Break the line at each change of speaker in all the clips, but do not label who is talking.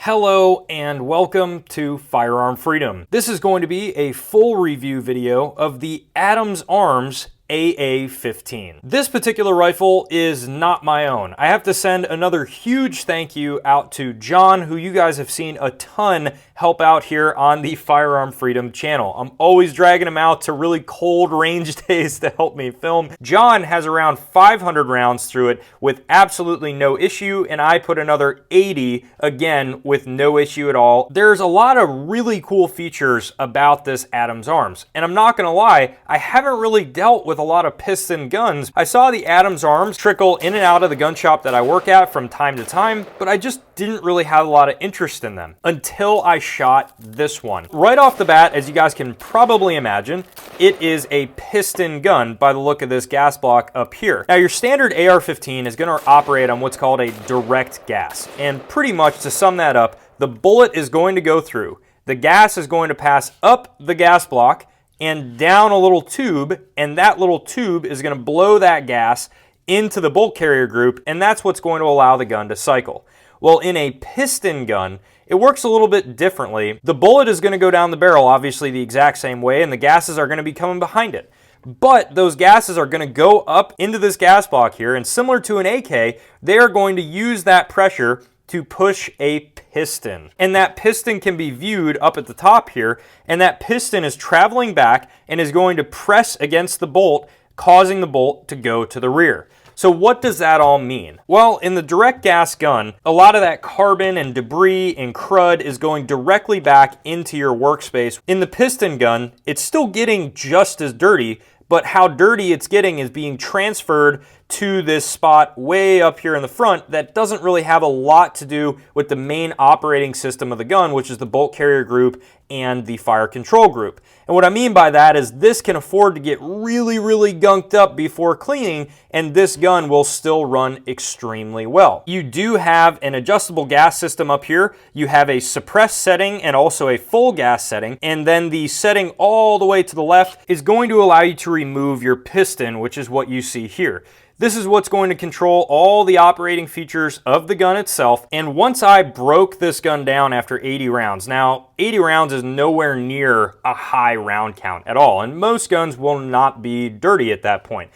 Hello and welcome to Firearm Freedom. This is going to be a full review video of the Adams Arms AA-15. This particular rifle is not my own. I have to send another huge thank you out to John, who you guys have seen a ton help out here on the Firearm Freedom channel. I'm always dragging him out to really cold range days to help me film. John has around 500 rounds through it with absolutely no issue, and I put another 80 again with no issue at all. There's a lot of really cool features about this Adams Arms, and I'm not gonna lie, I haven't really dealt with a lot of Piston guns. I saw the Adams Arms trickle in and out of the gun shop that I work at from time to time, but I just didn't really have a lot of interest in them until I shot this one. Right off the bat, as you guys can probably imagine, it is a Piston gun by the look of this gas block up here. Now, your standard AR-15 is going to operate on what's called a direct gas, and pretty much to sum that up, the bullet is going to go through. The gas is going to pass up the gas block and down a little tube, and that little tube is going to blow that gas into the bolt carrier group, and that's what's going to allow the gun to cycle. Well, in a Piston gun, it works a little bit differently. The bullet is going to go down the barrel, obviously the exact same way, and the gases are going to be coming behind it. But those gases are going to go up into this gas block here, and similar to an AK, they are going to use that pressure to push a piston. And that piston can be viewed up at the top here, and that piston is traveling back and is going to press against the bolt, causing the bolt to go to the rear. So what does that all mean? Well, in the direct gas gun, a lot of that carbon and debris and crud is going directly back into your workspace. In the Piston gun, it's still getting just as dirty, but how dirty it's getting is being transferred to this spot way up here in the front that doesn't really have a lot to do with the main operating system of the gun, which is the bolt carrier group and the fire control group. And what I mean by that is this can afford to get really gunked up before cleaning, and this gun will still run extremely well. You do have an adjustable gas system up here. You have a suppressed setting and also a full gas setting, and then the setting all the way to the left is going to allow you to remove your piston, which is what you see here. This is what's going to control all the operating features of the gun itself. And once I broke this gun down after 80 rounds, now 80 rounds is nowhere near a high round count at all, and most guns will not be dirty at that point.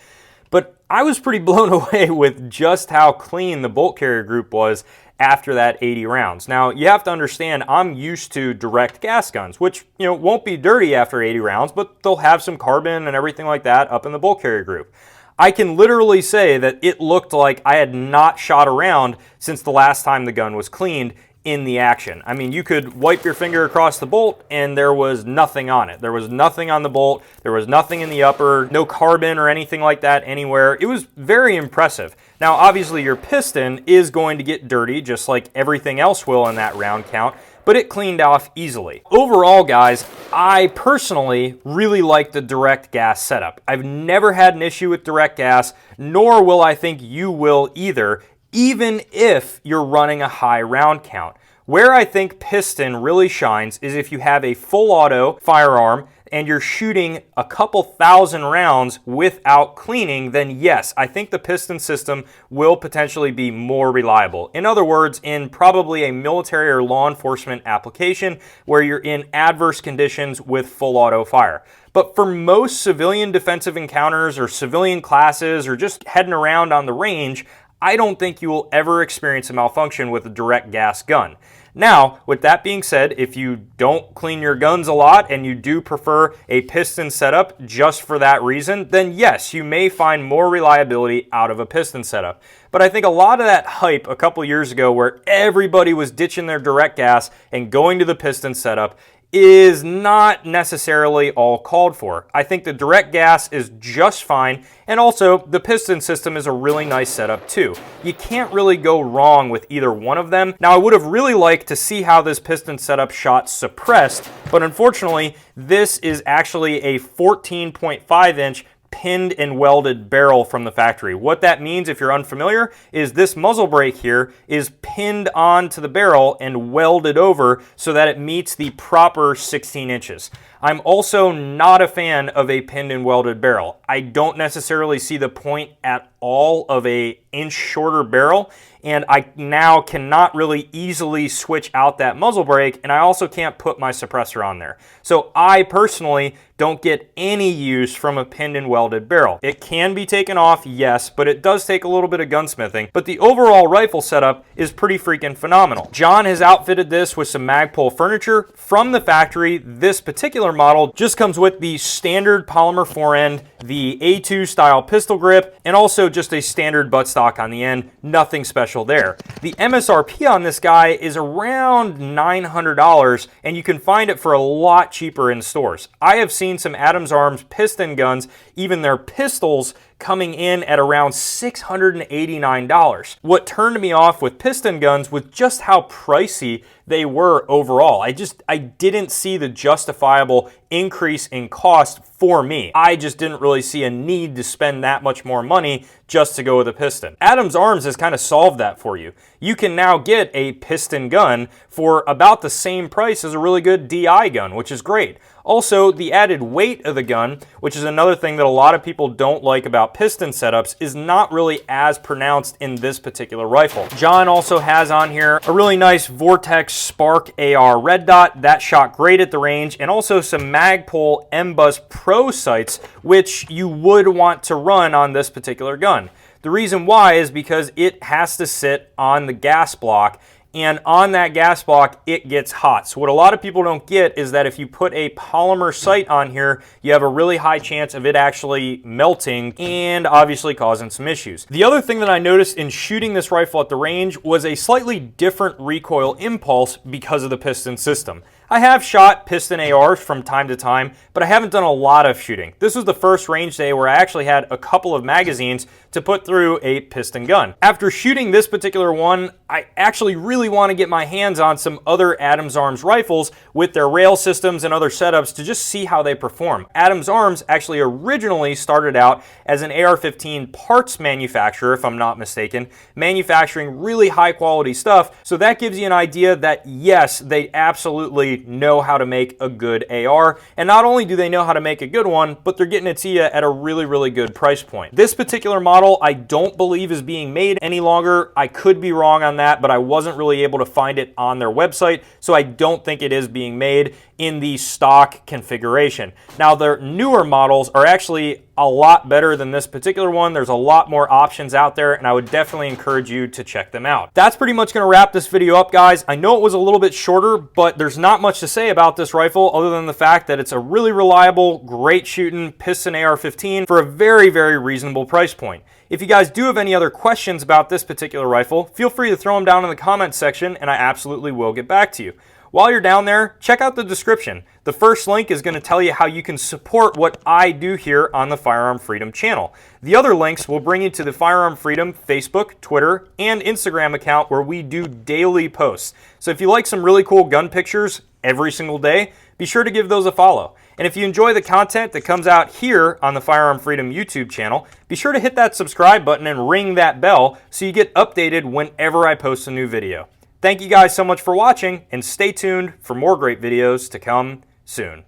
But I was pretty blown away with just how clean the bolt carrier group was after that 80 rounds. Now, you have to understand, I'm used to direct gas guns, which, won't be dirty after 80 rounds, but they'll have some carbon and everything like that up in the bolt carrier group. I can literally say that it looked like I had not shot around since the last time the gun was cleaned in the action. I mean, you could wipe your finger across the bolt and there was nothing on it. There was nothing on the bolt. There was nothing in the upper, no carbon or anything like that anywhere. It was very impressive. Now, obviously your piston is going to get dirty just like everything else will in that round count, but it cleaned off easily. Overall, guys, I personally really like the direct gas setup. I've never had an issue with direct gas, nor will I think you will either, even if you're running a high round count. Where I think Piston really shines is if you have a full auto firearm and you're shooting a couple thousand rounds without cleaning, then yes, I think the Piston system will potentially be more reliable. In other words, in probably a military or law enforcement application where you're in adverse conditions with full auto fire. But for most civilian defensive encounters or civilian classes or just heading around on the range, I don't think you will ever experience a malfunction with a direct gas gun. Now, with that being said, if you don't clean your guns a lot and you do prefer a Piston setup just for that reason, then yes, you may find more reliability out of a Piston setup. But I think a lot of that hype a couple years ago where everybody was ditching their direct gas and going to the Piston setup is not necessarily all called for. I think the direct gas is just fine, and also the Piston system is a really nice setup too. You can't really go wrong with either one of them. Now, I would have really liked to see how this Piston setup shot suppressed, but unfortunately, this is actually a 14.5 inch pinned and welded barrel from the factory. What that means, if you're unfamiliar, is this muzzle brake here is pinned onto the barrel and welded over so that it meets the proper 16 inches. I'm also not a fan of a pinned and welded barrel. I don't necessarily see the point at all of a inch shorter barrel, and I now cannot really easily switch out that muzzle brake, and I also can't put my suppressor on there. So I personally don't get any use from a pinned and welded barrel. It can be taken off, yes, but it does take a little bit of gunsmithing, but the overall rifle setup is pretty freaking phenomenal. John has outfitted this with some Magpul furniture from the factory. This particular model just comes with the standard polymer forend, the A2 style pistol grip, and also just a standard buttstock on the end. Nothing special there. The MSRP on this guy is around $900, and you can find it for a lot cheaper in stores. I have seen some Adams Arms piston guns, even their pistols, coming in at around $689. What turned me off with piston guns was just how pricey they were overall. I didn't see the justifiable increase in cost for me. I just didn't really see a need to spend that much more money just to go with a piston. Adams Arms has kind of solved that for you. You can now get a piston gun for about the same price as a really good DI gun, which is great. Also, the added weight of the gun, which is another thing that a lot of people don't like about piston setups, is not really as pronounced in this particular rifle. John also has on here a really nice Vortex Spark AR red dot. That shot great at the range, and also some Magpul M-Buzz Pro sights, which you would want to run on this particular gun. The reason why is because it has to sit on the gas block, and on that gas block, it gets hot. So what a lot of people don't get is that if you put a polymer sight on here, you have a really high chance of it actually melting and obviously causing some issues. The other thing that I noticed in shooting this rifle at the range was a slightly different recoil impulse because of the piston system. I have shot piston ARs from time to time, but I haven't done a lot of shooting. This was the first range day where I actually had a couple of magazines to put through a piston gun. After shooting this particular one, I actually really want to get my hands on some other Adams Arms rifles with their rail systems and other setups to just see how they perform. Adams Arms actually originally started out as an AR-15 parts manufacturer, if I'm not mistaken, manufacturing really high quality stuff. So that gives you an idea that yes, they absolutely know how to make a good AR, and not only do they know how to make a good one, but they're getting it to you at a really, really good price point. This particular model I don't believe is being made any longer. I could be wrong on that, but I wasn't really able to find it on their website, so I don't think it is being made in the stock configuration. Now, their newer models are actually a lot better than this particular one. There's a lot more options out there, and I would definitely encourage you to check them out. That's pretty much going to wrap this video up, guys. I know it was a little bit shorter, but there's not much to say about this rifle other than the fact that it's a really reliable, great shooting Piston AR-15 for a very, very reasonable price point. If you guys do have any other questions about this particular rifle, feel free to throw them down in the comments section, and I absolutely will get back to you. While you're down there, check out the description. The first link is going to tell you how you can support what I do here on the Firearm Freedom channel. The other links will bring you to the Firearm Freedom Facebook, Twitter, and Instagram account where we do daily posts. So if you like some really cool gun pictures every single day, be sure to give those a follow. And if you enjoy the content that comes out here on the Firearm Freedom YouTube channel, be sure to hit that subscribe button and ring that bell so you get updated whenever I post a new video. Thank you guys so much for watching, and stay tuned for more great videos to come soon.